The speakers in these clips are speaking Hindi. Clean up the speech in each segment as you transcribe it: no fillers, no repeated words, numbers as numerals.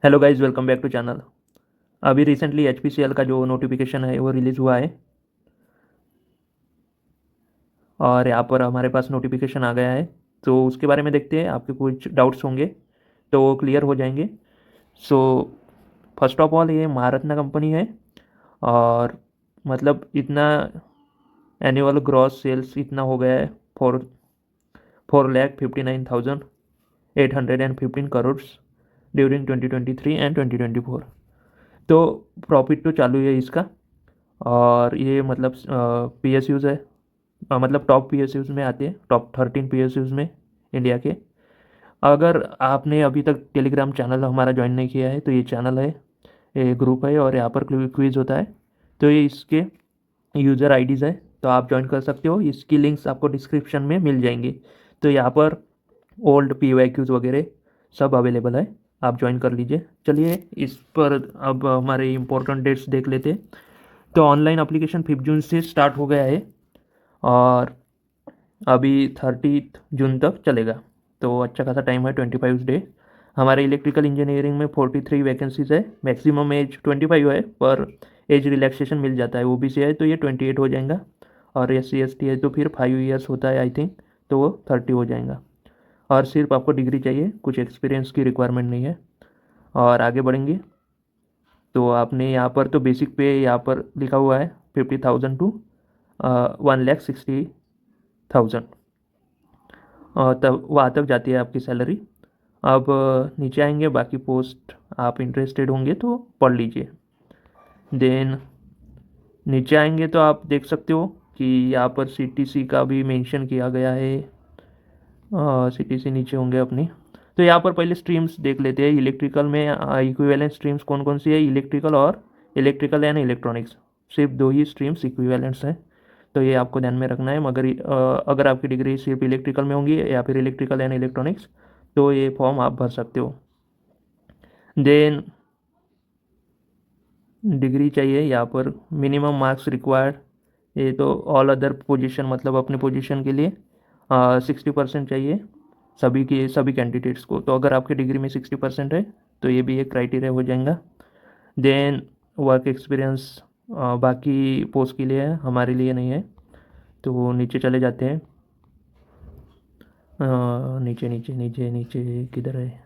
Hello guys, welcome back to channel. अभी रिसेंटली एचपीसीएल का जो नोटिफिकेशन है वो रिलीज़ हुआ है और यहाँ पर हमारे पास नोटिफिकेशन आ गया है। तो उसके बारे में देखते हैं, आपके कुछ डाउट्स होंगे तो वो क्लियर हो जाएंगे। सो फर्स्ट ऑफ ऑल ये महारत्ना कंपनी है और मतलब इतना एनुअल ग्रॉस सेल्स इतना हो गया है, 4,59,815 करोड़ ड्यूरिंग 2023 एंड 2024। तो प्रॉफिट तो चालू है इसका। और ये मतलब पी एस यूज़ है, मतलब टॉप पी एस यूज़ में आते हैं, टॉप 13 पी एस यूज़ में इंडिया के। अगर आपने अभी तक टेलीग्राम चैनल हमारा ज्वाइन नहीं किया है तो ये चैनल है, ये ग्रुप है और यहाँ पर क्विज़ होता है। तो ये इसके यूज़र आईडीज़ है, तो आप ज्वाइन कर सकते हो। इसकी लिंक्स आपको डिस्क्रिप्शन में मिल जाएंगी। तो यहाँ पर ओल्ड पी वाई क्यूज़ वगैरह सब अवेलेबल है, आप ज्वाइन कर लीजिए। चलिए इस पर अब हमारे इम्पोर्टेंट डेट्स देख लेते हैं। तो ऑनलाइन एप्लीकेशन 5 जून से स्टार्ट हो गया है और अभी 30 जून तक चलेगा। तो अच्छा खासा टाइम है, 25 डे। हमारे इलेक्ट्रिकल इंजीनियरिंग में 43 वैकेंसीज है, मैक्सिमम एज 25 है, पर एज रिलैक्सेशन मिल जाता है। ओबीसी है तो ये 28 हो जाएगा और SC ST है तो फिर 5 ईयर्स होता है आई थिंक, तो वो 30 हो जाएगा। और सिर्फ आपको डिग्री चाहिए, कुछ एक्सपीरियंस की रिक्वायरमेंट नहीं है। और आगे बढ़ेंगे तो आपने यहाँ पर तो बेसिक पे यहाँ पर लिखा हुआ है 50,000 टू 1,60,000, तब वहाँ तक जाती है आपकी सैलरी। अब नीचे आएंगे, बाकी पोस्ट आप इंटरेस्टेड होंगे तो पढ़ लीजिए। देन नीचे आएंगे तो आप देख सकते हो कि यहाँ पर सीटीसी का भी मेंशन किया गया है। सीटीसी नीचे होंगे अपनी। तो यहाँ पर पहले स्ट्रीम्स देख लेते हैं। इलेक्ट्रिकल में इक्विवेलेंट स्ट्रीम्स कौन कौन सी है, इलेक्ट्रिकल और इलेक्ट्रिकल एंड इलेक्ट्रॉनिक्स, सिर्फ दो ही स्ट्रीम्स इक्विवेलेंट्स हैं। तो ये आपको ध्यान में रखना है। मगर अगर आपकी डिग्री सिर्फ इलेक्ट्रिकल में होंगी या फिर इलेक्ट्रिकल एंड इलेक्ट्रॉनिक्स तो ये फॉर्म आप भर सकते हो। देन डिग्री चाहिए यहाँ पर, मिनिमम मार्क्स रिक्वायर्ड। ये तो ऑल अदर पोजीशन, मतलब अपने पोजीशन के लिए 60% चाहिए सभी कैंडिडेट्स को। तो अगर आपकी डिग्री में 60% है तो ये भी एक क्राइटेरिया हो जाएगा। देन वर्क एक्सपीरियंस बाकी पोस्ट के लिए है, हमारे लिए नहीं है। तो नीचे चले जाते हैं। नीचे नीचे नीचे नीचे किधर है,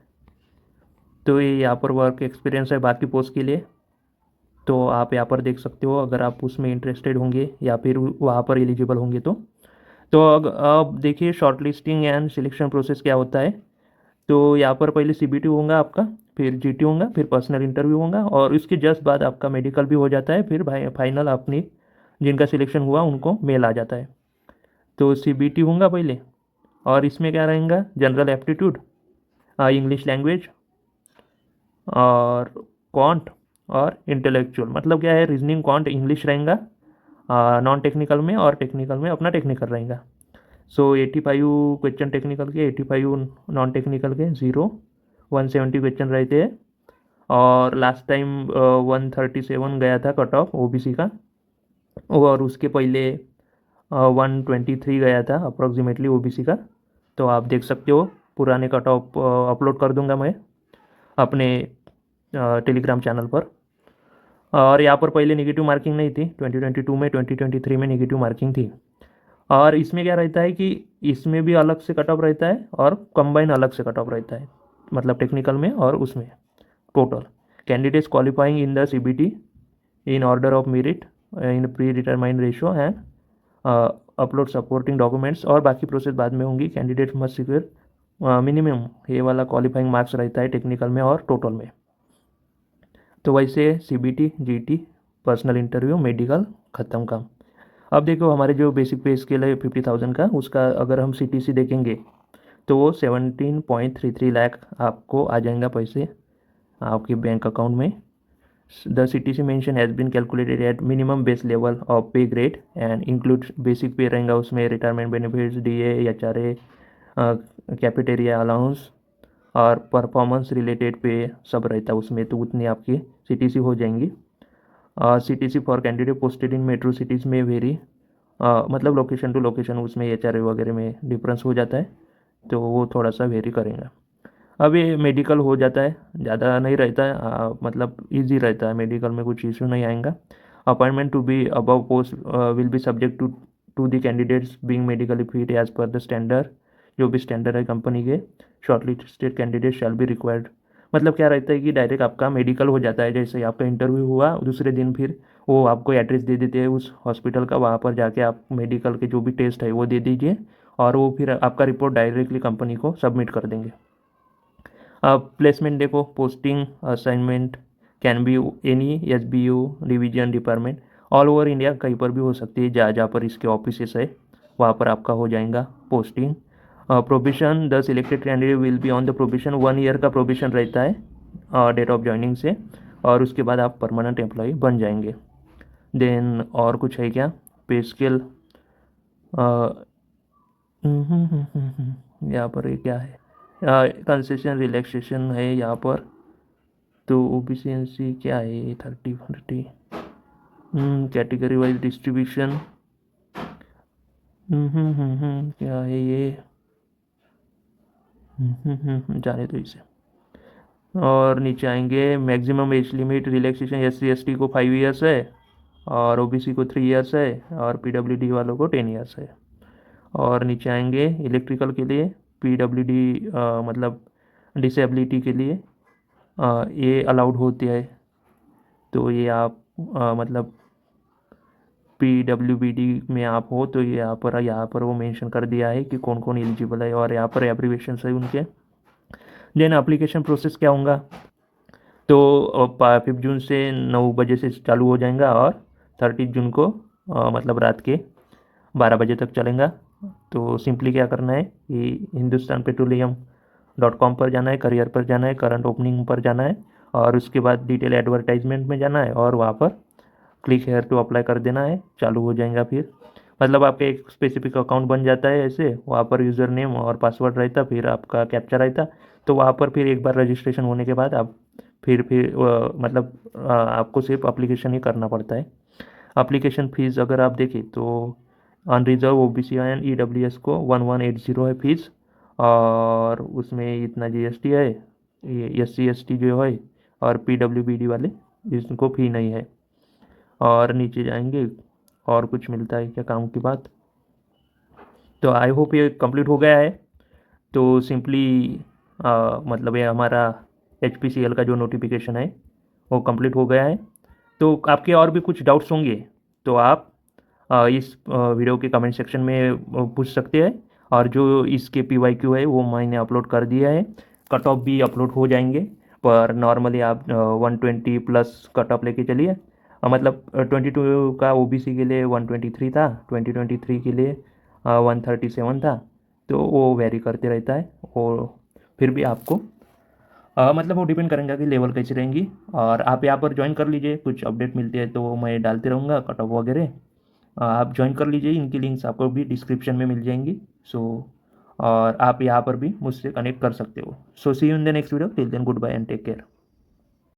तो ये यहाँ पर वर्क एक्सपीरियंस है बाकी पोस्ट के लिए। तो आप यहाँ पर देख सकते हो अगर आप उसमें इंटरेस्टेड होंगे या फिर वहाँ पर एलिजिबल होंगे तो अब देखिए short listing and selection process क्या होता है। तो यहाँ पर पहले सीबीटी होगा आपका, फिर जीटी होगा, फिर पर्सनल इंटरव्यू होगा और उसके जस्ट बाद आपका मेडिकल भी हो जाता है। फिर फाइनल अपनी जिनका सिलेक्शन हुआ उनको मेल आ जाता है। तो सीबीटी होगा पहले, और इसमें क्या रहेगा, जनरल एप्टीट्यूड, इंग्लिश लैंग्वेज और क्वांट और इंटेलेक्चुअल, मतलब क्या है, रीजनिंग क्वांट इंग्लिश रहेगा नॉन टेक्निकल में, और टेक्निकल में अपना टेक्निकल रहेगा। सो 85 क्वेश्चन टेक्निकल के, 85 नॉन टेक्निकल के, 170 क्वेश्चन रहते हैं। और लास्ट टाइम 137 गया था कट ऑफ ओबीसी का, और उसके पहले 123 गया था अप्रॉक्सीमेटली ओबीसी का। तो आप देख सकते हो, पुराने कट ऑफ अपलोड कर दूंगा मैं अपने टेलीग्राम चैनल पर। और यहाँ पर पहले नेगेटिव मार्किंग नहीं थी, 2022 में, 2023 में नेगेटिव मार्किंग थी। और इसमें क्या रहता है कि इसमें भी अलग से कट ऑफ रहता है और कंबाइन अलग से कट ऑफ रहता है, मतलब टेक्निकल में और उसमें। Total candidates qualifying in the CBT in order of merit in pre determined ratio and upload supporting documents, और बाकी प्रोसेस बाद में होंगी। कैंडिडेट मस्ट सिक्योर मिनिमम ये वाला क्वालिफाइंग मार्क्स रहता है टेक्निकल में और टोटल में। तो वैसे CBT, GT, personal interview, medical, ख़त्म काम। अब देखो हमारे जो बेसिक पे स्केल है 50,000 का, उसका अगर हम सीटीसी देखेंगे तो वो 17.33 लाख आपको आ जाएगा पैसे आपके बैंक अकाउंट में। The CTC mention has been calculated at minimum base level of pay grade and include basic pay रहेगा, उसमें retirement benefits, DA, HRA, cafeteria allowance और परफॉर्मेंस रिलेटेड पे सब रहता है उसमें। तो उतनी आपकी सीटीसी हो जाएंगी। CTC for candidate posted in metro cities में वेरी, मतलब लोकेशन टू लोकेशन उसमें एचआरए वगैरह में डिफरेंस हो जाता है, तो वो थोड़ा सा वेरी करेगा। अब ये मेडिकल हो जाता है, ज़्यादा नहीं रहता है, मतलब इजी रहता है, मेडिकल में कुछ इशू नहीं आएगा। Appointment to be above post will be subject to the candidates being medically fit as per the standard, जो भी स्टैंडर्ड है कंपनी के। Shortlisted candidate shall be required, मतलब क्या रहता है कि डायरेक्ट आपका मेडिकल हो जाता है, जैसे आपका इंटरव्यू हुआ दूसरे दिन फिर वो आपको एड्रेस दे देते हैं उस हॉस्पिटल का, वहाँ पर जाके आप मेडिकल के जो भी टेस्ट है वो दे दीजिए और वो फिर आपका रिपोर्ट डायरेक्टली कंपनी को सबमिट कर देंगे। प्लेसमेंट देखो, posting assignment can be any SBU division department, all over India कहीं पर भी हो सकती है, जहाँ जहाँ पर इसके ऑफिसेस है वहाँ पर आपका हो जाएगा posting. Provision, the selected candidate will be on the provision, 1 year का प्रोविशन रहता है डेट ऑफ ज्वाइनिंग से, और उसके बाद आप परमानेंट एम्प्लॉय बन जाएंगे। देन और कुछ है क्या, पे स्केल, यहाँ पर ये क्या है, कंसेशन रिलैक्सेशन है यहाँ पर, तो OBC क्या है 30-40, कैटेगरी वाइज डिस्ट्रीब्यूशन, क्या है ये, जाने दो इसे। और नीचे आएंगे, maximum age limit relaxation SC ST को 5 ईयर्स है, और OBC को 3 ईयर्स है, और PWD वालों को 10 ईयर्स है। और नीचे आएंगे इलेक्ट्रिकल के लिए PWD, मतलब डिसेबिलिटी के लिए ये अलाउड होती है, तो ये आप मतलब PWBD में आप हो तो ये यहाँ पर वो मेंशन कर दिया है कि कौन कौन एलिजिबल है, और यहाँ पर एब्रीवेशन है उनके। देन एप्लीकेशन प्रोसेस क्या होगा, तो 5 जून से 9 बजे से चालू हो जाएगा, और 30 जून को मतलब रात के 12 बजे तक चलेगा। तो सिंपली क्या करना है कि हिंदुस्तान पेट्रोलियम .com पर जाना है, करियर पर जाना है, करंट ओपनिंग पर जाना है, और उसके बाद डिटेल एडवर्टाइजमेंट में जाना है, और वहाँ पर क्लिक हेयर टू अप्लाई कर देना है, चालू हो जाएगा। फिर मतलब आपका एक स्पेसिफिक अकाउंट बन जाता है, ऐसे वहाँ पर यूज़र नेम और पासवर्ड रहता, फिर आपका कैप्चा रहता, तो वहाँ पर फिर एक बार रजिस्ट्रेशन होने के बाद आप फिर मतलब आपको सिर्फ अप्लीकेशन ही करना पड़ता है। अप्लीकेशन फ़ीस अगर आप देखें तो अनरिजर्व OBC एंड EWS को 1180 है फीस, और उसमें इतना GST है, ये SC ST जो है, और PWBD वाले इसको फ़ी नहीं है। और नीचे जाएंगे और कुछ मिलता है क्या काम की बात, तो आई होप ये कंप्लीट हो गया है। तो सिंपली मतलब ये हमारा HPCL का जो नोटिफिकेशन है वो कंप्लीट हो गया है। तो आपके और भी कुछ डाउट्स होंगे तो आप इस वीडियो के कमेंट सेक्शन में पूछ सकते हैं, और जो इसके PYQ है वो मैंने अपलोड कर दिया है। कट ऑफ भी अपलोड हो जाएंगे, पर नॉर्मली आप 120 प्लस कट ऑफ लेके चलिए। मतलब 22 का OBC के लिए 123 था, 2023 के लिए 137 था, तो वो वेरी करते रहता है। वो फिर भी आपको मतलब वो डिपेंड करेंगे कि लेवल कैसी रहेंगी, और आप यहाँ पर ज्वाइन कर लीजिए, कुछ अपडेट मिलती है तो मैं डालते रहूँगा कट ऑफ वगैरह। आप ज्वाइन कर लीजिए, इनकी लिंक्स आपको भी डिस्क्रिप्शन में मिल जाएंगी। सो और आप यहाँ पर भी मुझसे कनेक्ट कर सकते हो। So see you in the next video, till then goodbye and take care.